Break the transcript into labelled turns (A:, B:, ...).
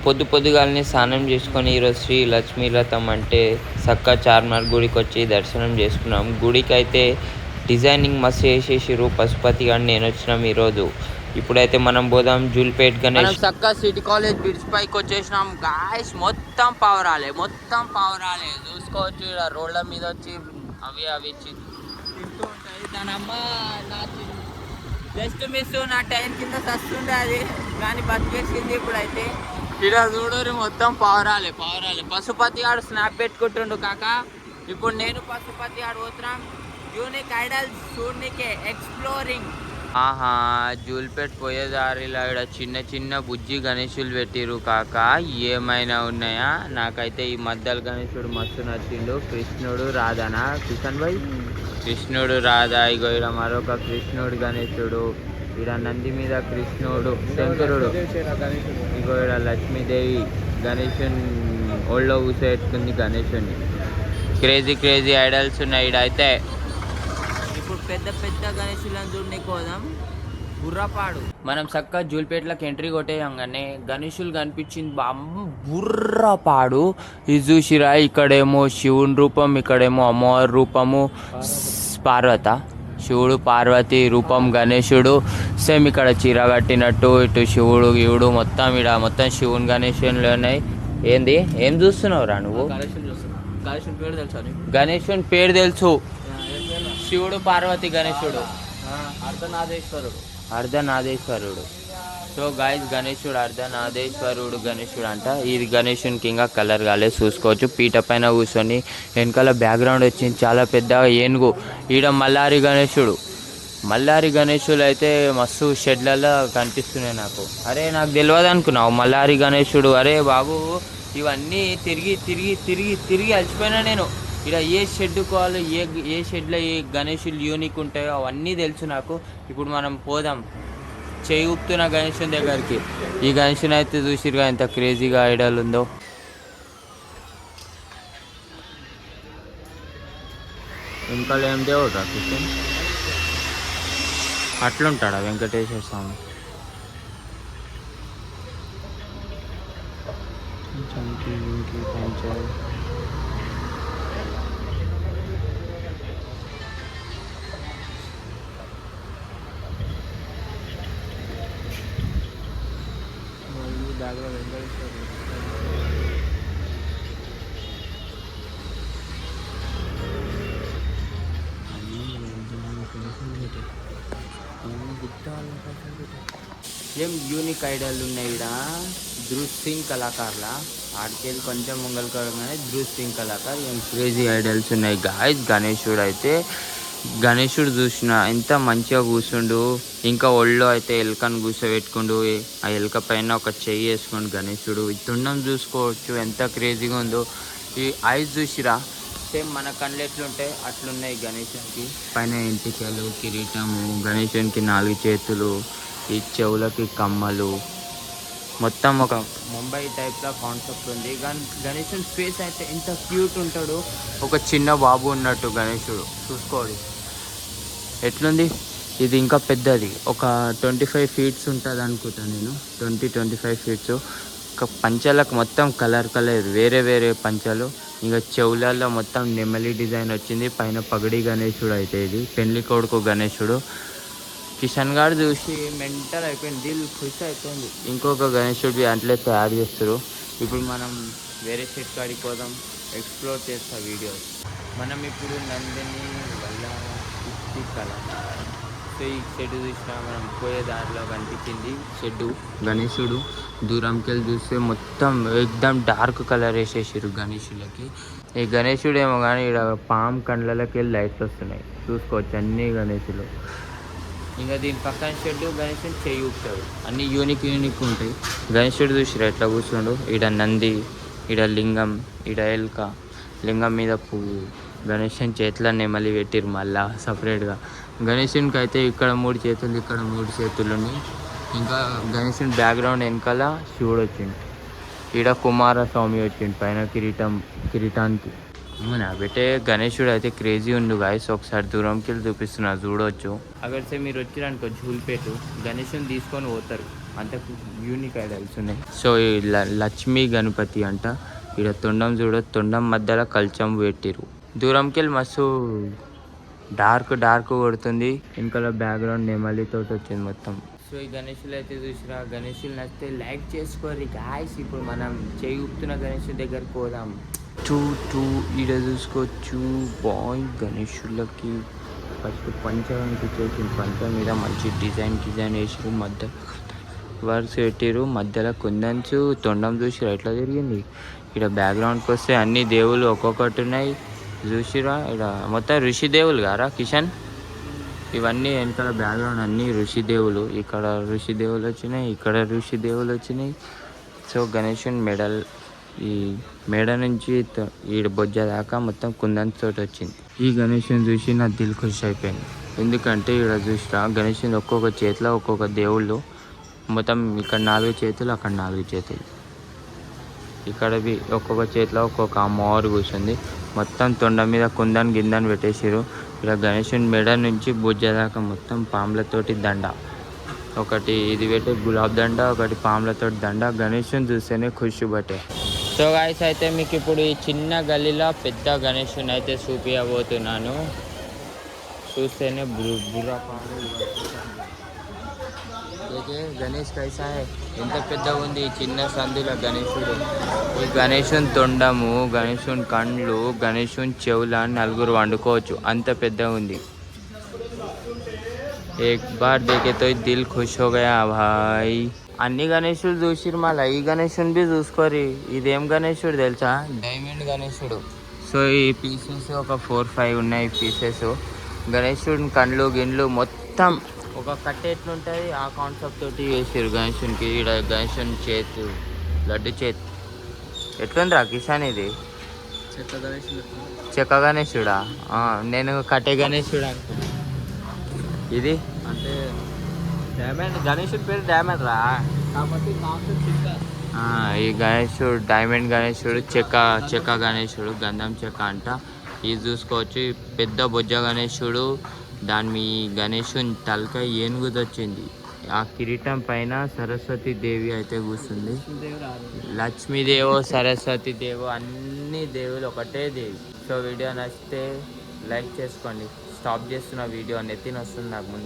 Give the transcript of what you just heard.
A: పొద్దుగాలనే స్నానం చేసుకొని ఈరోజు శ్రీ లక్ష్మీరథం అంటే సక్క చార్మినార్ గుడికి వచ్చి దర్శనం చేసుకున్నాం. గుడికి అయితే డిజైనింగ్ మస్తు చేసేసిర్రు. పశుపతి గారు నేను వచ్చినాం ఈరోజు. ఇప్పుడైతే మనం పోదాం జూల్పేట్ గణేష్. సక్క సిటీ కాలేజ్ బ్రిడ్జ్ పైకి వచ్చేసినాం గాయస్. మొత్తం పావురాలే చూసుకోవచ్చు. ఇక్కడ రోడ్ల మీద వచ్చి అవి తింటూ ఉంటాయి. దాని అమ్మ జస్ట్ మిస్ నా టైం కింద సస్తుండే అది, కానీ బతికేసింది. ఇప్పుడైతే ఇక్కడ చూడరు మొత్తం పావురాలే. పశుపతి ఆడు స్నాప్ పెట్టుకుంటుండు కాక. ఇప్పుడు నేను పశుపతి ఆడు పోతున్నాం యూనిక్ ఐడల్స్ చూడనికే, ఎక్స్ప్లోరింగ్. జూల్పేట్ పోయేదారిలో ఇక్కడ చిన్న బుజ్జి గణేశులు పెట్టిరు కాక. ఏమైనా ఉన్నాయా? నాకైతే ఈ మధ్యలో గణేశుడు మస్తు నచ్చిండు. కృష్ణుడు రాధానా కిషన్ భాయ్? కృష్ణుడు రాధా. ఇగో ఇక్కడ మరొక కృష్ణుడు గణేశుడు. ఇక్కడ నంది మీద కృష్ణుడు శంకరుడు. ఇగో ఇక్కడ లక్ష్మీదేవి గణేశుని ఒళ్ళో కూసేట్టుకుంది గణేశుని. క్రేజీ ఐడల్స్ ఉన్నాయి ఇక్కడ అయితే. ఇప్పుడు పెద్ద గణేశులను చూడడానికి పోదాం. బుర్రపాడు మనం చక్కగా జూల్పేటలోకి ఎంట్రీ కొట్టేయంగానే గణేశులు కనిపించింది. బుర్రపాడు ఇది చూసిరా. ఇక్కడేమో శివుని రూపం, ఇక్కడేమో అమ్మవారి రూపము. శివుడు పార్వతి రూపం గణేశుడు. సేమ్ ఇక్కడ చీర కట్టినట్టు ఇటు శివుడు మొత్తం శివుని గణేశులు ఉన్నాయి. ఏం చూస్తున్నావు రా నువ్వు? గణేశుని పేరు తెలుసు. శివుడు పార్వతి గణేశుడు అర్ధనాదేశ్వరుడు. సో గాయస్ గణేశుడు అర్ధనాదేశ్వరుడు గణేశుడు అంట. ఇది గణేశునికి ఇంకా కలర్ కాలేదు చూసుకోవచ్చు. పీట పైన కూర్చొని వెనకాల బ్యాక్గ్రౌండ్ వచ్చింది చాలా పెద్ద ఏనుగు. ఈడ మల్లారి గణేశులు అయితే మస్తు షెడ్లలో కనిపిస్తున్నాయి నాకు. అరే నాకు తెలియదు అనుకున్నావు మల్లారి గణేశుడు? అరే బాబు ఇవన్నీ తిరిగి అలసిపోయినా నేను. ఇక్కడ ఏ షెడ్ కావాలి, ఏ షెడ్లో ఏ గణేశులు యూనిక్ ఉంటాయో అవన్నీ తెలుసు నాకు. ఇప్పుడు మనం పోదాం చేయి ఊపుతున్న గణేశుని దగ్గరికి. ఈ గణేశుని అయితే చూసిరుగా ఎంత క్రేజీగా ఐడల్ ఉందో. ఇంకా ఏం దేవుడు రా కిషన్? అట్లుంటాడా వెంకటేశ్వర స్వామి? ఏం యూనిక్ ఐడియాలు ఉన్నాయి ఇక్కడ. ధృవ్ సింగ్ కళాకారుల ఆడికెళ్ళి కొంచెం ముంగల్ కాగానే ధృవ్ సింగ్ కళాకారు. ఏం క్రేజీ ఐడియాల్స్ ఉన్నాయి గాయస్. గణేశుడు చూసిన ఎంత మంచిగా కూర్చుండు. ఇంకా ఒళ్ళో అయితే ఎలుకను కూర్చోబెట్టుకుండు. ఆ ఎలుక పైన ఒక చెయ్యి వేసుకుండు గణేశుడు. ఈ తుండం చూసుకోవచ్చు ఎంత క్రేజీగా ఉందో. ఈ ఐస్ చూసిరా, సేమ్ మన కళ్ళు ఎట్లుంటాయి అట్లున్నాయి గణేశునికి. పైన ఎంటికలు, కిరీటము, గణేశునికి 4 చేతులు, ఈ చెవులకి కమ్మలు, మొత్తం ఒక ముంబై టైప్లో కాన్సెప్ట్ ఉంది. గణేశుని ఫేస్ అయితే ఎంత క్యూట్ ఉంటాడు. ఒక చిన్న బాబు ఉన్నట్టు గణేశుడు చూసుకోండి ఎట్లుంది. ఇది ఇంకా పెద్దది, ఒక 25 ఫీట్స్ ఉంటుంది అనుకుంటా నేను. 25 ఫీట్స్. ఒక పంచలకు మొత్తం కలర్ వేరే పంచలు. ఇంకా చెవులలో మొత్తం నెమలి డిజైన్ వచ్చింది. పైన పగడి గణేశుడు అయితే ఇది పెళ్లి కొడుకు గణేశుడు. కిషన్ గారు చూసి మెంటల్ అయిపోయింది, దిల్ ఖుషి అయిపోయింది. ఇంకొక గణేశుడి దాంట్లో తయారు చేస్తారు. ఇప్పుడు మనం వేరే సెట్ కాడికి పోదాం, ఎక్స్ప్లోర్ చేస్తాం వీడియోస్. మనం ఇప్పుడు నందిని వల్ల కళ. సో ఈ షెడ్ చూసినా మనం పోయే దారిలో కనిపించింది షెడ్డు గణేశుడు. దూరంకి వెళ్ళి చూస్తే మొత్తం ఎక్దమ్ డార్క్ కలర్ వేసేసారు గణేశులకి. ఈ గణేశుడు ఏమో కానీ ఇక్కడ పాము కండ్లకి వెళ్ళి లైట్స్ వస్తున్నాయి చూసుకోవచ్చు అన్ని గణేశులు. ఇంకా దీని పక్కన షెడ్డు గణేశుడు చేయి ఊపుతాడు. అన్నీ యూనిక్ ఉంటాయి. గణేశుడు చూసిరా ఎట్లా కూర్చోండు. ఈడ నంది, ఈడ లింగం, ఈడ ఎలుక, లింగం మీద పువ్వు. గణేశుని చేతుల నెమలి పెట్టిరు మళ్ళా సపరేట్గా. గణేశునికి అయితే ఇక్కడ 3 చేతులు, ఇక్కడ 3 చేతులు ఉన్నాయి. ఇంకా గణేశుని బ్యాక్గ్రౌండ్ వెనకాల శివుడు వచ్చిండు. ఈడ కుమారస్వామి వచ్చిండు పైన కిరీటానికి. అవునా బెటే గణేశుడు అయితే క్రేజీ ఉండు గాయస్. ఒకసారి దూరంకి వెళ్ళి చూపిస్తున్నా చూడవచ్చు. అక్కడితే మీరు వచ్చిరనుకో జూల్పేట, గణేశుని తీసుకొని పోతారు. అంత యూనిక్ ఐడల్స్ ఉన్నాయి. సో ఈ లక్ష్మీ గణపతి అంట. ఇక్కడ తొండం చూడ, తొండం మధ్యలో కల్చం పెట్టిరు. దూరంకి వెళ్ళి మస్తు డార్క్ కొడుతుంది. వెనకాల బ్యాక్గ్రౌండ్ నెమలితో వచ్చింది మొత్తం. సో ఈ గణేషులు అయితే చూసిరా. గణేషులు నచ్చితే లైక్ చేసుకోరు గాయ్స్. ఇప్పుడు మనం చేయి ఊపుతున్న గణేషుడి దగ్గరికి పోదాం. ఈడ చూసుకోవచ్చు. బాయ్ గణేషులకి ఫస్ట్ పంచ కనిపించేసింది. పంచ మీద మంచి డిజైన్ వేసారు. మధ్య వర్క్స్ పెట్టారు. మధ్యలో కుందన్స్ తొండం చూసిరా ఎట్లా జరిగింది. ఇక్కడ బ్యాక్గ్రౌండ్కి వస్తే అన్ని దేవుళ్ళు ఒక్కొక్కటి ఉన్నాయి చూసిరా. ఇక్కడ మొత్తం ఋషి దేవులు గారా కిషన్. ఇవన్నీ వెనకాల బ్యాక్గ్రౌండ్ అన్నీ ఋషి దేవులు. ఇక్కడ ఋషి దేవులు వచ్చినాయి, ఇక్కడ ఋషి దేవులు వచ్చినాయి. సో గణేశుని మెడల్, ఈ మెడ నుంచి ఈడ బొజ్జ దాకా మొత్తం కుందన్స్ తోటి వచ్చింది. ఈ గణేశుని చూసి నా దిల్ ఖుషి అయిపోయింది. ఎందుకంటే ఇక్కడ చూసిరా గణేశుని ఒక్కొక్క చేతిలో ఒక్కొక్క దేవుళ్ళు. మొత్తం ఇక్కడ 4 చేతులు, అక్కడ 4 చేతులు. ఇక్కడ ఒక్కొక్క చేతిలో ఒక్కొక్క అమ్మవారు కూర్చుంది. మొత్తం తొండ మీద కుందన్ గిందని పెట్టేసారు. ఇక్కడ గణేశుని మెడ నుంచి బుజ్జ దాకా మొత్తం పాములతోటి దండ. ఒకటి ఇది పెట్టి గులాబ్ దండ, ఒకటి పాములతోటి దండ. గణేశుని చూస్తేనే ఖుషి బట్టే. సో గాయ్స్ అయితే మీకు ఇప్పుడు ఈ చిన్న గల్లీలో పెద్ద గణేశుని అయితే చూపించబోతున్నాను. చూస్తేనే బుర్ర పాడు. గణేష్ కైసా ఎంత పెద్దగా ఉంది ఈ చిన్న సందుల గణేశుడు. ఈ గణేశుని తొండము, గణేశుని కండ్లు, గణేశుని చెవులు 4 వండుకోవచ్చు, అంత పెద్దగా ఉంది. एक बार देखे तो दिल खुश हो गया भाई. అన్ని గణేశుడు చూసిరు, మళ్ళీ ఈ గణేశుని బి చూసుకోరి. ఇదేం గణేశుడు తెలుసా? డైమండ్ గణేశుడు. సో ఈ పీసెస్ ఒక 4-5 ఉన్నాయి పీసెస్. గణేశుడిని కండ్లు గిన్లు మొత్తం ఒక కట్ట ఎట్లుంటుంది ఆ కాన్సెప్ట్ తోటి వేసారు గణేశునికి. ఇక్కడ గణేశుని చేతు లడ్డు చేతి ఎట్లుందిరా కిషాన్? ఇది చెక్క గణేశుడా? నేను కట్టే గణేశుడు అనుకున్నా. ఇది
B: అంటే డైమండ్ గణేశుడి పేరు డైమండ్ రా, కాబట్టి
A: ఈ గణేశుడు డైమండ్ గణేశుడు, చెక్క గణేశుడు, గంధం చెక్క అంట. ఇది చూసుకోవచ్చు. పెద్ద బొజ్జ గణేశుడు. దాని మీ గణేశుని తలక ఏనుగుది వచ్చింది. ఆ కిరీటం పైన సరస్వతి దేవి అయితే కూర్చుంది. లక్ష్మీదేవో సరస్వతి దేవో అన్ని దేవులు ఒకటే దేవి. సో వీడియో నచ్చితే లైక్ చేసుకోండి. స్టాప్ చేస్తున్న వీడియో నెత్తిన వస్తుంది నాకు ముందే.